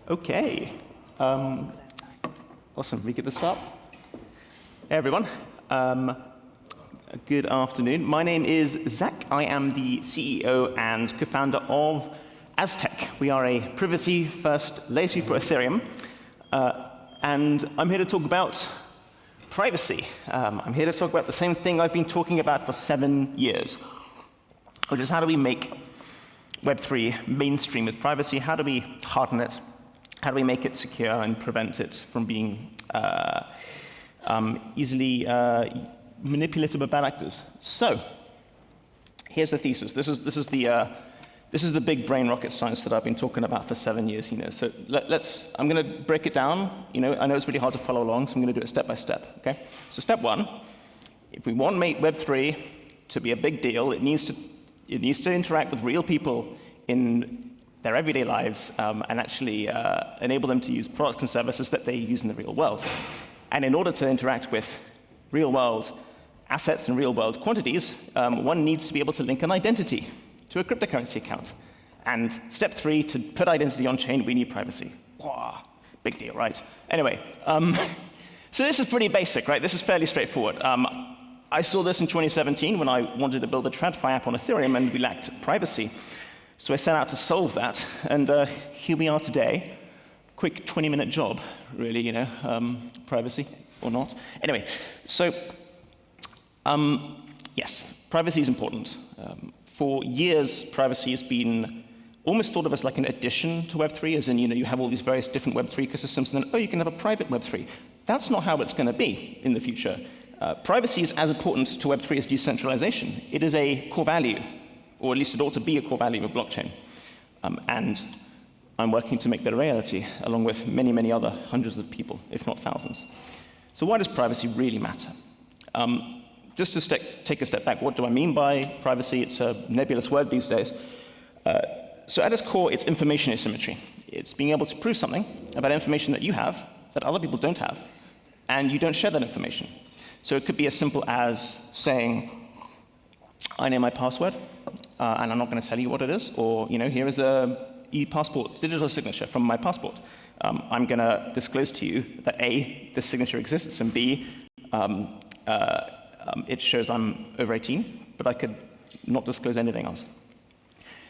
Okay. Awesome. We get to start. Hey, everyone. Good afternoon. My name is Zac. I am the CEO and co-founder of Aztec. We are a privacy-first layer for Ethereum. And I'm here to talk about privacy. I'm here to talk about the same thing I've been talking about for 7 years, which is how do we make Web3 mainstream with privacy? How do we harden it? How do we make it secure and prevent it from being easily manipulated by bad actors? So, here's the thesis. This is the big brain rocket science that I've been talking about for 7 years. So I'm going to break it down. I know it's really hard to follow along, so I'm going to do it step by step. Okay. So step one: if we want to make Web3 to be a big deal, it needs to interact with real people in their everyday lives and actually enable them to use products and services that they use in the real world. And in order to interact with real-world assets and real-world quantities, one needs to be able to link an identity to a cryptocurrency account. And step 3, to put identity on-chain, we need privacy. Wow, big deal, right? Anyway, so this is pretty basic, right? This is fairly straightforward. I saw this in 2017 when I wanted to build a TradFi app on Ethereum, and we lacked privacy. So I set out to solve that, and here we are today. Quick 20-minute job, really, privacy or not. Anyway, so yes, privacy is important. For years, privacy has been almost thought of as like an addition to Web3, as in, you have all these various different Web3 ecosystems, and then, oh, you can have a private Web3. That's not how it's going to be in the future. Privacy is as important to Web3 as decentralization. It is a core value, or at least it ought to be a core value of blockchain. And I'm working to make that a reality, along with many, many other hundreds of people, if not thousands. So why does privacy really matter? Just to take a step back, what do I mean by privacy? It's a nebulous word these days. So at its core, it's information asymmetry. It's being able to prove something about information that you have that other people don't have, and you don't share that information. So it could be as simple as saying, I know my password, and I'm not going to tell you what it is, or here is a e-passport digital signature from my passport. I'm going to disclose to you that A, this signature exists, and B, it shows I'm over 18, but I could not disclose anything else.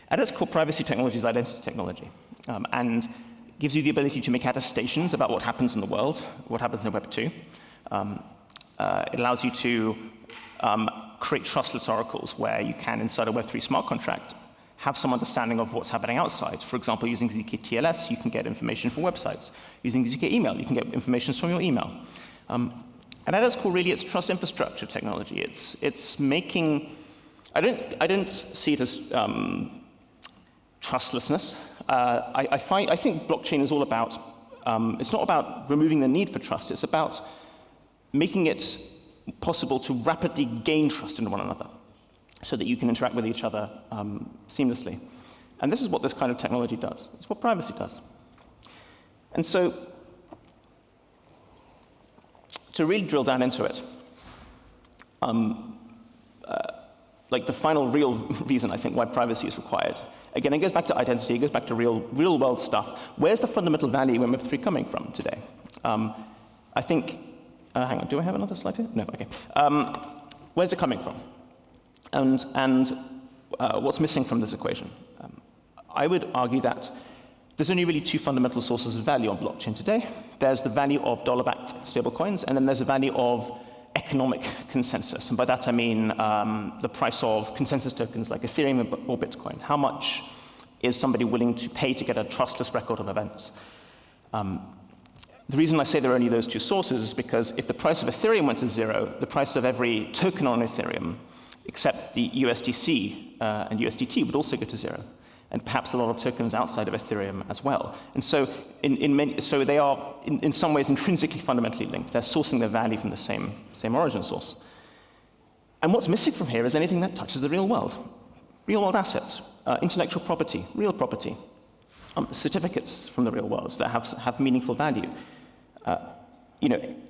At its core, privacy technology is identity technology, and gives you the ability to make attestations about what happens in the world, what happens in Web 2. It allows you to create trustless oracles where you can, inside a Web3 smart contract, have some understanding of what's happening outside. For example, using zk-TLS, you can get information from websites. Using zk-email, you can get information from your email. And at its core, really, it's trust infrastructure technology. It's making. I don't see it as trustlessness. I think blockchain is all about. It's not about removing the need for trust. It's about making it possible to rapidly gain trust in one another, so that you can interact with each other seamlessly. And this is what this kind of technology does. It's what privacy does. And so, to really drill down into it, like the final real reason I think why privacy is required, again, it goes back to identity, it goes back to real world stuff. Where's the fundamental value in Web3 coming from today? I think, hang on, do I have another slide here? No, okay. Where's it coming from? And what's missing from this equation? I would argue that there's only really 2 fundamental sources of value on blockchain today. There's the value of dollar-backed stablecoins, and then there's the value of economic consensus. And by that I mean the price of consensus tokens like Ethereum or Bitcoin. How much is somebody willing to pay to get a trustless record of events? The reason I say there are only those 2 sources is because if the price of Ethereum went to 0, the price of every token on Ethereum, except the USDC and USDT, would also go to 0, and perhaps a lot of tokens outside of Ethereum as well. And so, so they are in some ways intrinsically fundamentally linked. They're sourcing their value from the same origin source. And what's missing from here is anything that touches the real world assets, intellectual property, real property, certificates from the real world that have meaningful value.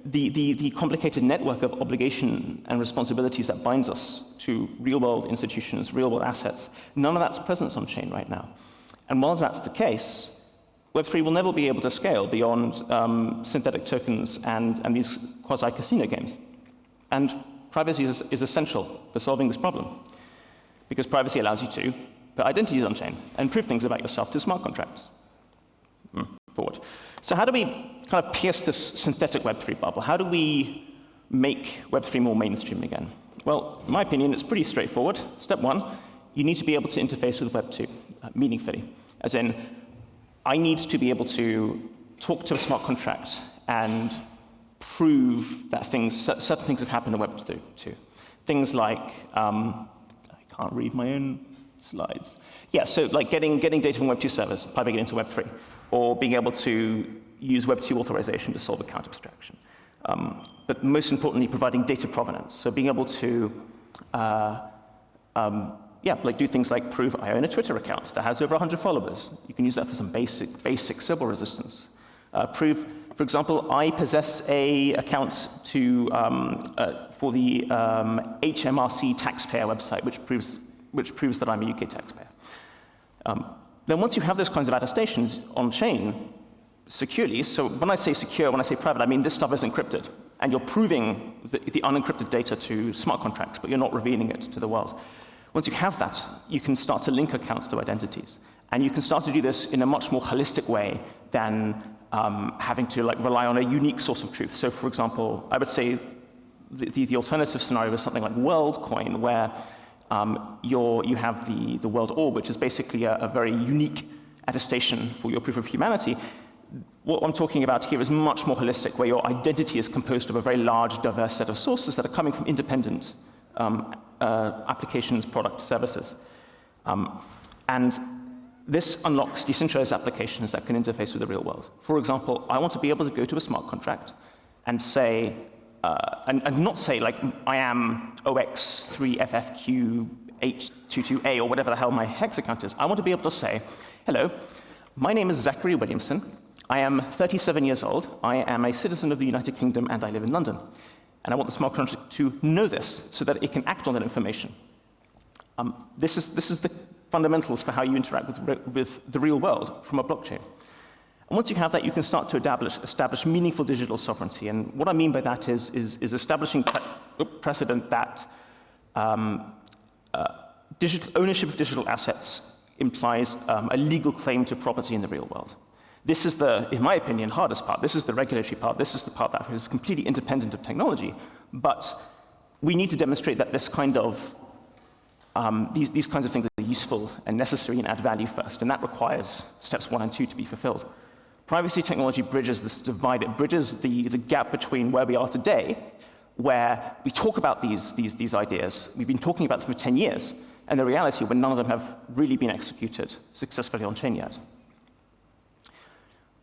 The complicated network of obligation and responsibilities that binds us to real-world institutions, real-world assets, none of that's present on chain right now. And while that's the case, Web3 will never be able to scale beyond synthetic tokens and these quasi-casino games. And privacy is essential for solving this problem, because privacy allows you to put identities on chain and prove things about yourself to smart contracts. Forward. So how do we kind of pierce this synthetic Web3 bubble? How do we make Web3 more mainstream again? Well, in my opinion, it's pretty straightforward. Step one, you need to be able to interface with Web2 meaningfully. As in, I need to be able to talk to a smart contract and prove that certain things have happened in Web2. Things like, I can't read my own slides. Yeah, so like getting data from Web2 servers, piping it into Web3, or being able to use Web2 authorization to solve account abstraction. But most importantly, providing data provenance. So being able to, do things like prove I own a Twitter account that has over 100 followers. You can use that for some basic Sybil resistance. Prove, for example, I possess a account for the HMRC taxpayer website, which proves that I'm a UK taxpayer. Then once you have those kinds of attestations on chain securely, so when I say secure, when I say private, I mean this stuff is encrypted, and you're proving the unencrypted data to smart contracts, but you're not revealing it to the world. Once you have that, you can start to link accounts to identities. And you can start to do this in a much more holistic way than having to rely on a unique source of truth. So for example, I would say the alternative scenario is something like WorldCoin, where you have the world orb, which is basically a very unique attestation for your proof of humanity. What I'm talking about here is much more holistic, where your identity is composed of a very large, diverse set of sources that are coming from independent applications, products, services. And this unlocks decentralized applications that can interface with the real world. For example, I want to be able to go to a smart contract and say, and not say, like, I am OX3FFQ822A, or whatever the hell my hex account is. I want to be able to say, hello, my name is Zac Williamson. I am 37 years old. I am a citizen of the United Kingdom, and I live in London. And I want the smart contract to know this so that it can act on that information. This is the fundamentals for how you interact with the real world from a blockchain. And once you have that, you can start to establish meaningful digital sovereignty. And what I mean by that is establishing precedent that ownership of digital assets implies a legal claim to property in the real world. This is in my opinion, hardest part. This is the regulatory part. This is the part that is completely independent of technology. But we need to demonstrate that this kind of these kinds of things are useful and necessary and add value first, and that requires steps 1 and 2 to be fulfilled. Privacy technology bridges this divide. It bridges the gap between where we are today, where we talk about these ideas. We've been talking about them for 10 years, and the reality when none of them have really been executed successfully on chain yet.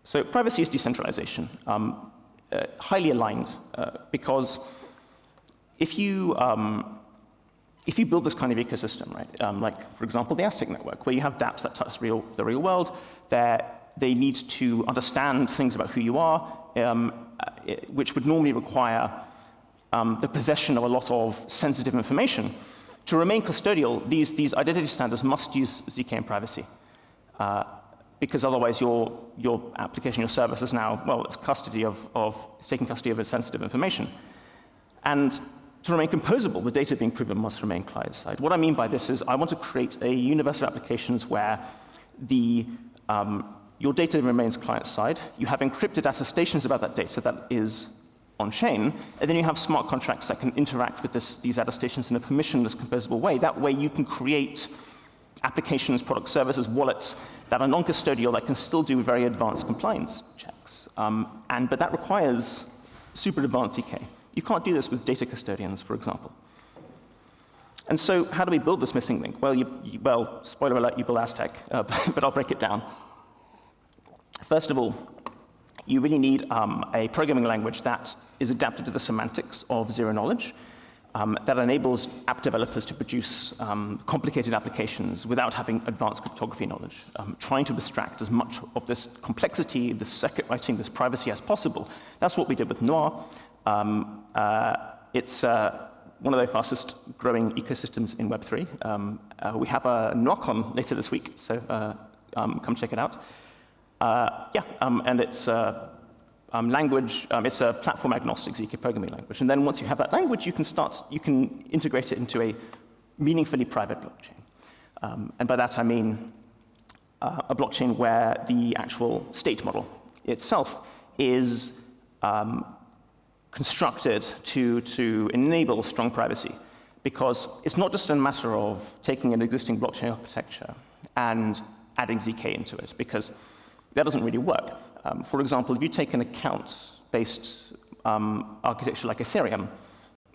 So privacy is decentralization, highly aligned, because if you build this kind of ecosystem, right, like, for example, the Aztec network, where you have dApps that touch the real world, they need to understand things about who you are, which would normally require the possession of a lot of sensitive information. To remain custodial, these identity standards must use ZK and privacy, because otherwise your application, your service is now, well, it's taking custody of its sensitive information. And to remain composable, the data being proven must remain client-side. What I mean by this is I want to create a universe of applications where your data remains client-side, you have encrypted attestations about that data that is on-chain, and then you have smart contracts that can interact with these attestations in a permissionless, composable way. That way you can create applications, products, services, wallets that are non-custodial that can still do very advanced compliance checks. But that requires super advanced ZK. You can't do this with data custodians, for example. And so how do we build this missing link? Well, spoiler alert, you build Aztec, but I'll break it down. First of all, you really need a programming language that is adapted to the semantics of zero knowledge, that enables app developers to produce complicated applications without having advanced cryptography knowledge, trying to abstract as much of this complexity, this circuit writing, this privacy as possible. That's what we did with Noir. It's one of the fastest growing ecosystems in Web3. We have a NoirCon later this week, so come check it out. And it's language, it's a platform-agnostic ZK programming language. And then once you have that language, you can integrate it into a meaningfully private blockchain. And by that I mean a blockchain where the actual state model itself is constructed to enable strong privacy. Because it's not just a matter of taking an existing blockchain architecture and adding ZK into it, because that doesn't really work. For example, if you take an account-based architecture like Ethereum,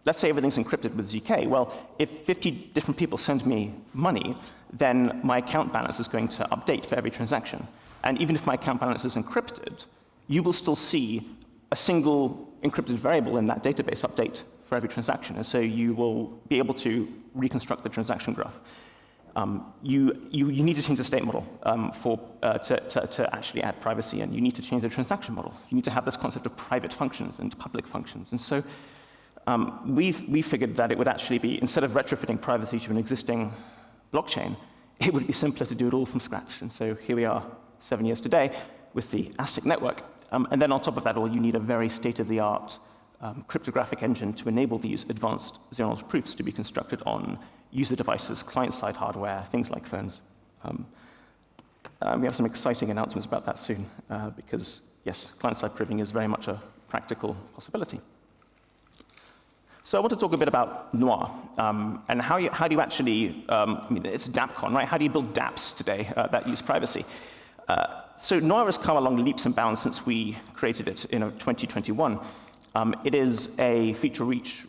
let's say everything's encrypted with ZK. Well, if 50 different people send me money, then my account balance is going to update for every transaction. And even if my account balance is encrypted, you will still see a single encrypted variable in that database update for every transaction. And so you will be able to reconstruct the transaction graph. You need to change the state model to actually add privacy, and you need to change the transaction model. You need to have this concept of private functions and public functions. And so we figured that it would actually be, instead of retrofitting privacy to an existing blockchain, it would be simpler to do it all from scratch. And so here we are 7 years today with the Aztec network. And then on top of that all, you need a very state-of-the-art cryptographic engine to enable these advanced zero-knowledge proofs to be constructed on user devices, client-side hardware, things like phones. We have some exciting announcements about that soon, because, yes, client-side proving is very much a practical possibility. So I want to talk a bit about Noir, and how do you actually, I mean, it's Dappcon, right? How do you build dApps today that use privacy? So Noir has come along leaps and bounds since we created it in 2021. It is a feature-rich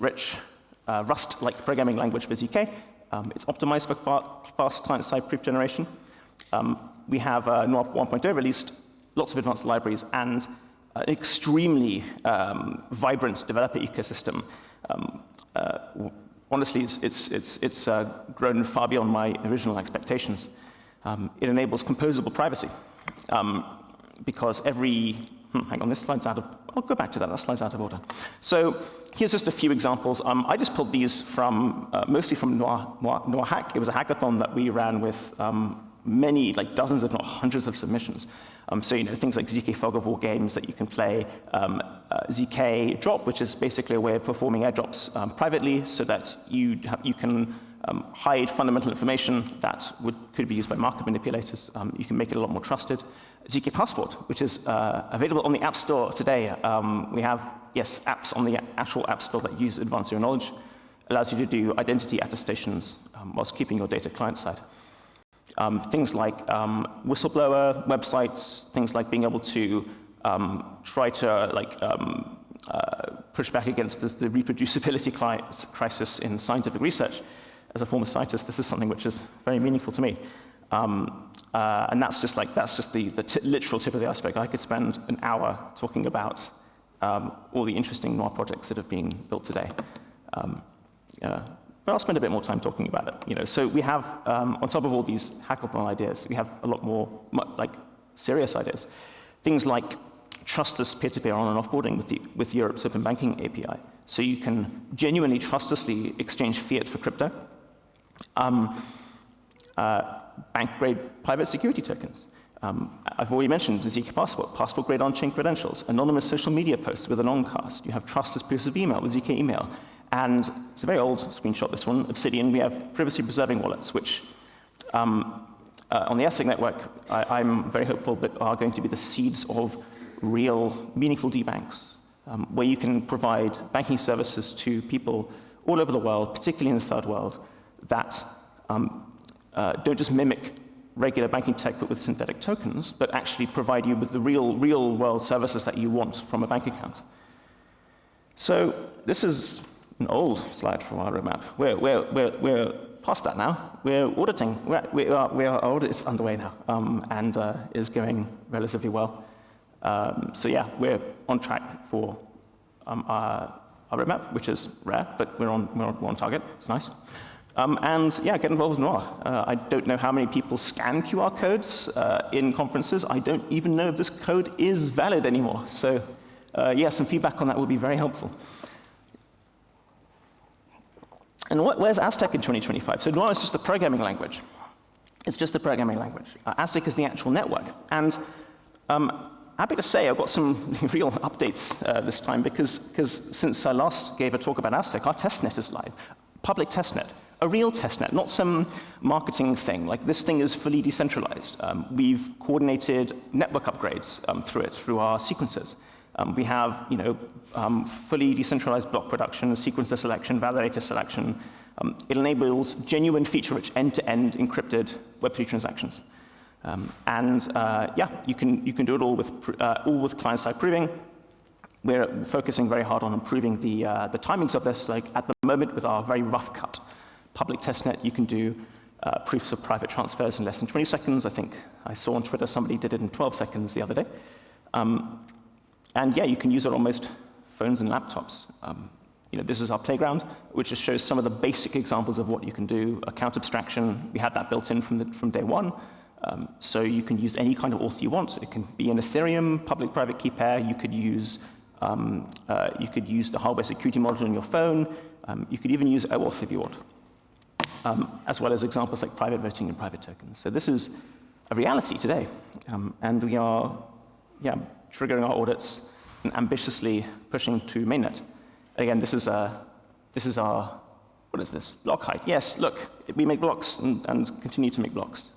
Rust-like programming language for ZK. It's optimized for fast client-side proof generation. We have Noir 1.0 released, lots of advanced libraries, and an extremely vibrant developer ecosystem. Honestly, it's grown far beyond my original expectations. It enables composable privacy, because every hang on, this slide's out of, I'll go back to that slide's out of order. So here's just a few examples. I just pulled these from, mostly from Noir Hack. It was a hackathon that we ran with many, like dozens, if not hundreds of submissions. So, things like ZK Fog of War games that you can play, ZK Drop, which is basically a way of performing airdrops privately so that you can hide fundamental information that could be used by market manipulators. You can make it a lot more trusted. ZK Passport, which is available on the App Store today. We have, yes, apps on the actual App Store that use advanced zero knowledge. Allows you to do identity attestations whilst keeping your data client-side. Things like whistleblower websites, things like being able to try to push back against the reproducibility crisis in scientific research. As a former scientist, this is something which is very meaningful to me. And that's just the literal tip of the iceberg. I could spend an hour talking about all the interesting Noir projects that have been built today. But I'll spend a bit more time talking about it. So we have, on top of all these hackathon ideas, we have a lot more serious ideas. Things like trustless peer-to-peer on- and offboarding with Europe's open banking API. So you can genuinely trustlessly exchange fiat for crypto. Bank-grade private security tokens. I've already mentioned the ZK Passport, passport-grade on-chain credentials, anonymous social media posts with an on-cast. You have trustless proofs of email with ZK email. And it's a very old screenshot, this one, Obsidian. We have privacy-preserving wallets, which on the Aztec network, I'm very hopeful that are going to be the seeds of real, meaningful debanks, where you can provide banking services to people all over the world, particularly in the third world, that don't just mimic regular banking tech but with synthetic tokens, but actually provide you with the real world services that you want from a bank account. So this is an old slide from our roadmap. We're past that now. We're auditing. Our audit is underway now, and is going relatively well. So yeah, we're on track for our roadmap, which is rare, but we're on target. It's nice. And yeah, get involved with Noir. I don't know how many people scan QR codes in conferences. I don't even know if this code is valid anymore. So yeah, some feedback on that would be very helpful. And where's Aztec in 2025? So Noir is just a programming language. It's just a programming language. Aztec is the actual network. And Happy to say I've got some real updates this time because since I last gave a talk about Aztec, our testnet is live. Public testnet, a real testnet, not some marketing thing. Like, this thing is fully decentralized. We've coordinated network upgrades through it, through our sequencers. We have, fully decentralized block production, sequencer selection, validator selection. It enables genuine feature-rich end-to-end encrypted Web3 transactions. You can do it all with client-side proving. We're focusing very hard on improving the timings of this. Like, at the moment, with our very rough cut public testnet, you can do proofs of private transfers in less than 20 seconds. I think I saw on Twitter somebody did it in 12 seconds the other day. You can use it on most phones and laptops. This is our playground, which just shows some of the basic examples of what you can do. Account abstraction, we had that built in from day one. So you can use any kind of auth you want. It can be an Ethereum public-private key pair. You could use the hardware security module on your phone. You could even use OAuth if you want, as well as examples like private voting and private tokens. So this is a reality today, and we are, triggering our audits and ambitiously pushing to mainnet. Again, this is our, what is this? Block height. Yes, look, we make blocks and continue to make blocks.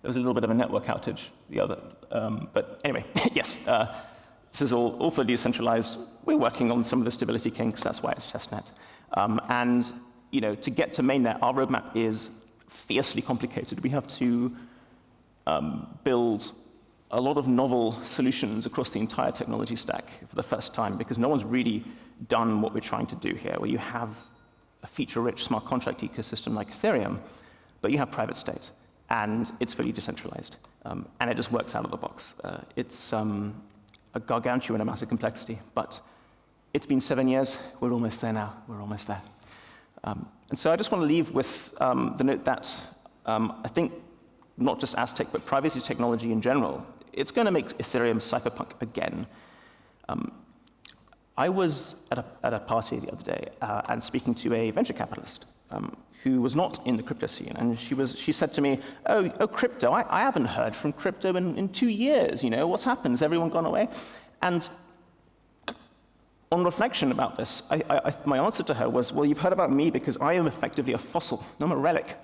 There was a little bit of a network outage the other, but anyway, yes, this is all fully decentralized. We're working on some of the stability kinks, that's why it's testnet. To get to mainnet, our roadmap is fiercely complicated. We have to build a lot of novel solutions across the entire technology stack for the first time, because no one's really done what we're trying to do here, where you have a feature-rich smart contract ecosystem like Ethereum, but you have private state, and it's fully decentralized, and it just works out of the box. It's a gargantuan amount of complexity, but it's been 7 years. We're almost there now. We're almost there. And so I just want to leave with the note that I think not just Aztec, but privacy technology in general, it's going to make Ethereum cypherpunk again. I was at a party the other day and speaking to a venture capitalist who was not in the crypto scene, and she said to me, "Oh, crypto! I haven't heard from crypto in 2 years. What's happened? Has everyone gone away?" And on reflection about this, my answer to her was, "Well, you've heard about me because I am effectively a fossil. I'm a relic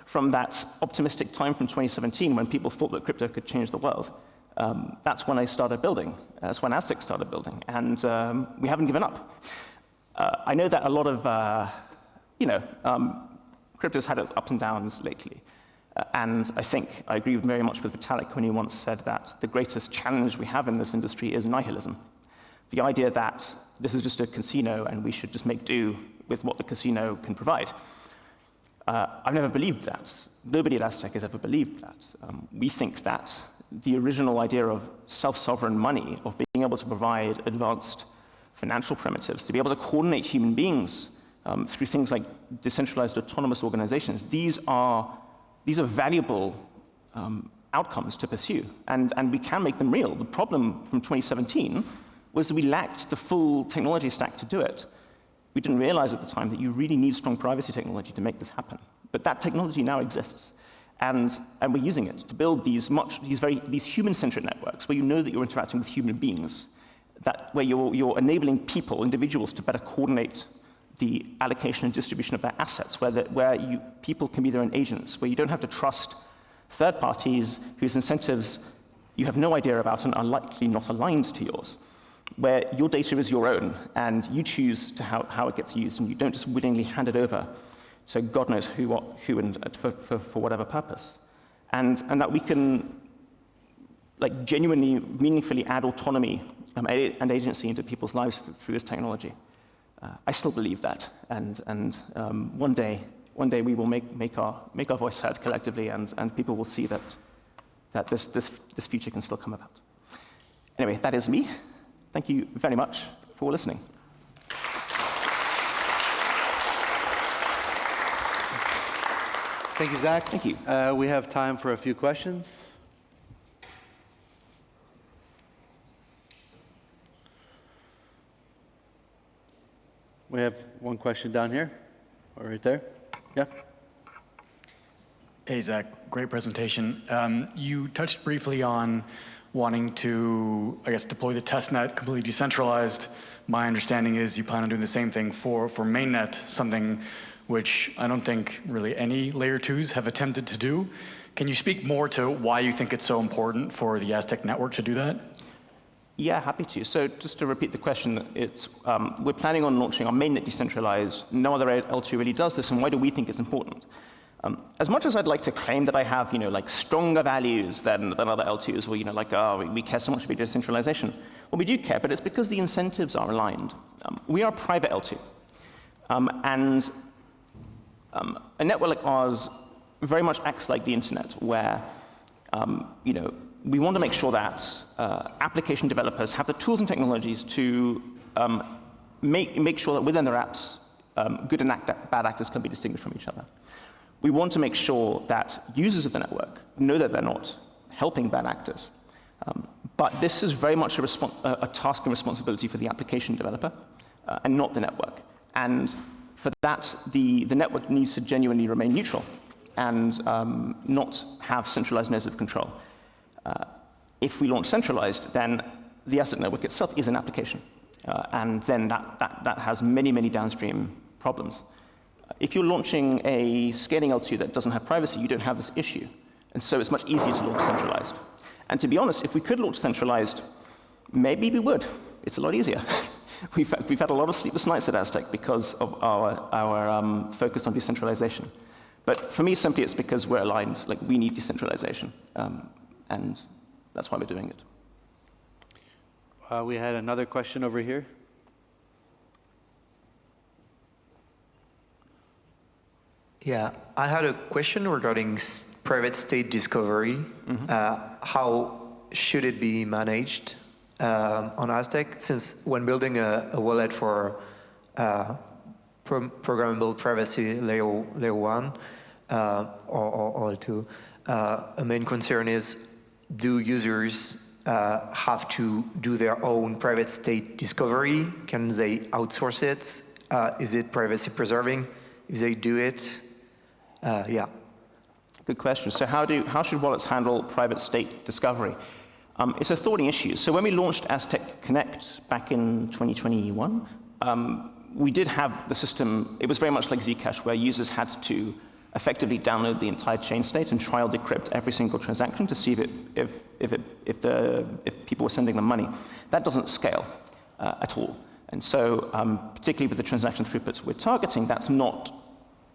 from that optimistic time from 2017 when people thought that crypto could change the world. That's when I started building. That's when Aztec started building, and we haven't given up." I know that a lot of crypto's had its ups and downs lately, and I think I agree very much with Vitalik when he once said that the greatest challenge we have in this industry is nihilism. The idea that this is just a casino and we should just make do with what the casino can provide. I've never believed that. Nobody at Aztec has ever believed that. We think that the original idea of self-sovereign money, of being able to provide advanced financial primitives, to be able to coordinate human beings through things like decentralized autonomous organizations, these are valuable outcomes to pursue, and we can make them real. The problem from 2017 was that we lacked the full technology stack to do it. We didn't realize at the time that you really need strong privacy technology to make this happen. But that technology now exists, and we're using it to build these human-centric networks where you know that you're interacting with human beings, where you're enabling individuals, to better coordinate the allocation and distribution of their assets, where people can be their own agents, where you don't have to trust third parties whose incentives you have no idea about and are likely not aligned to yours, where your data is your own and you choose how it gets used, and you don't just willingly hand it over to God knows who and for whatever purpose, and that we can genuinely, meaningfully add autonomy and agency into people's lives through this technology. I still believe that, and one day we will make our voice heard collectively, and people will see that this future can still come about. Anyway, that is me. Thank you very much for listening. Thank you, Zach. Thank you. We have time for a few questions. We have one question down here, or right there. Yeah. Hey, Zach, great presentation. You touched briefly on wanting to, I guess, deploy the testnet completely decentralized. My understanding is you plan on doing the same thing for mainnet, something which I don't think really any layer 2s have attempted to do. Can you speak more to why you think it's so important for the Aztec network to do that? Yeah, happy to. So just to repeat the question, it's we're planning on launching our mainnet decentralized. No other L2 really does this, and why do we think it's important? As much as I'd like to claim that I have, like stronger values than other L2s, or like, oh, we care so much about decentralization. Well, we do care, but it's because the incentives are aligned. We are a private L2, and a network like ours very much acts like the internet, where we want to make sure that application developers have the tools and technologies to make sure that within their apps, good and bad actors can be distinguished from each other. We want to make sure that users of the network know that they're not helping bad actors. But this is very much a task and responsibility for the application developer and not the network. And for that, the network needs to genuinely remain neutral and not have centralized nodes of control. If we launch centralized, then the Aztec network itself is an application. And then that has many, many downstream problems. If you're launching a scaling L2 that doesn't have privacy, you don't have this issue. And so it's much easier to launch centralized. And to be honest, if we could launch centralized, maybe we would. It's a lot easier. We've had a lot of sleepless nights at Aztec because of our focus on decentralization. But for me, simply, it's because we're aligned. Like, we need decentralization. And that's why we're doing it. We had another question over here. Yeah, I had a question regarding private state discovery. How should it be managed on Aztec? Since when building a wallet for programmable privacy layer 1 or 2, a main concern is, do users have to do their own private state discovery? Can they outsource it? Is it privacy preserving if they do it? Yeah. Good question. So how should wallets handle private state discovery? It's a thorny issue. So when we launched Aztec Connect back in 2021, we did have the system. It was very much like Zcash, where users had to effectively download the entire chain state and trial decrypt every single transaction to see if people were sending them money. That doesn't scale at all. And so, particularly with the transaction throughputs we're targeting, that's not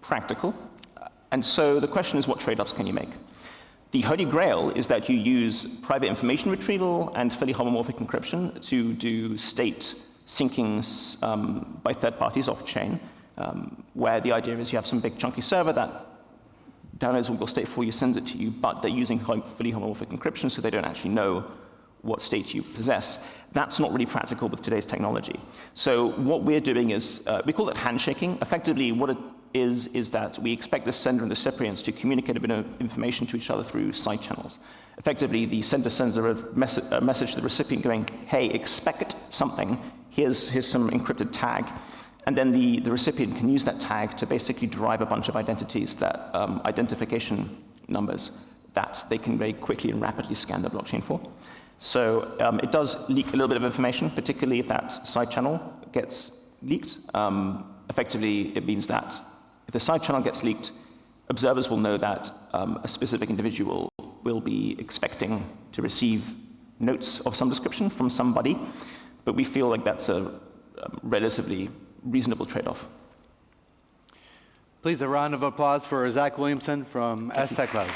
practical. And so the question is, what trade-offs can you make? The holy grail is that you use private information retrieval and fully homomorphic encryption to do state syncing by third parties off-chain, where the idea is you have some big chunky server that downloads all your state for you, sends it to you, but they're using fully homomorphic encryption, so they don't actually know what state you possess. That's not really practical with today's technology. So what we're doing is, we call it handshaking. Effectively, what it is that we expect the sender and the recipients to communicate a bit of information to each other through side channels. Effectively, the sender sends a message to the recipient going, hey, expect something, here's some encrypted tag. And then the recipient can use that tag to basically derive a bunch of identities, that identification numbers that they can very quickly and rapidly scan the blockchain for. So it does leak a little bit of information, particularly if that side channel gets leaked. Effectively, it means that if the side channel gets leaked, observers will know that a specific individual will be expecting to receive notes of some description from somebody, but we feel like that's a relatively reasonable trade-off. Please, a round of applause for Zac Williamson from Aztec Labs.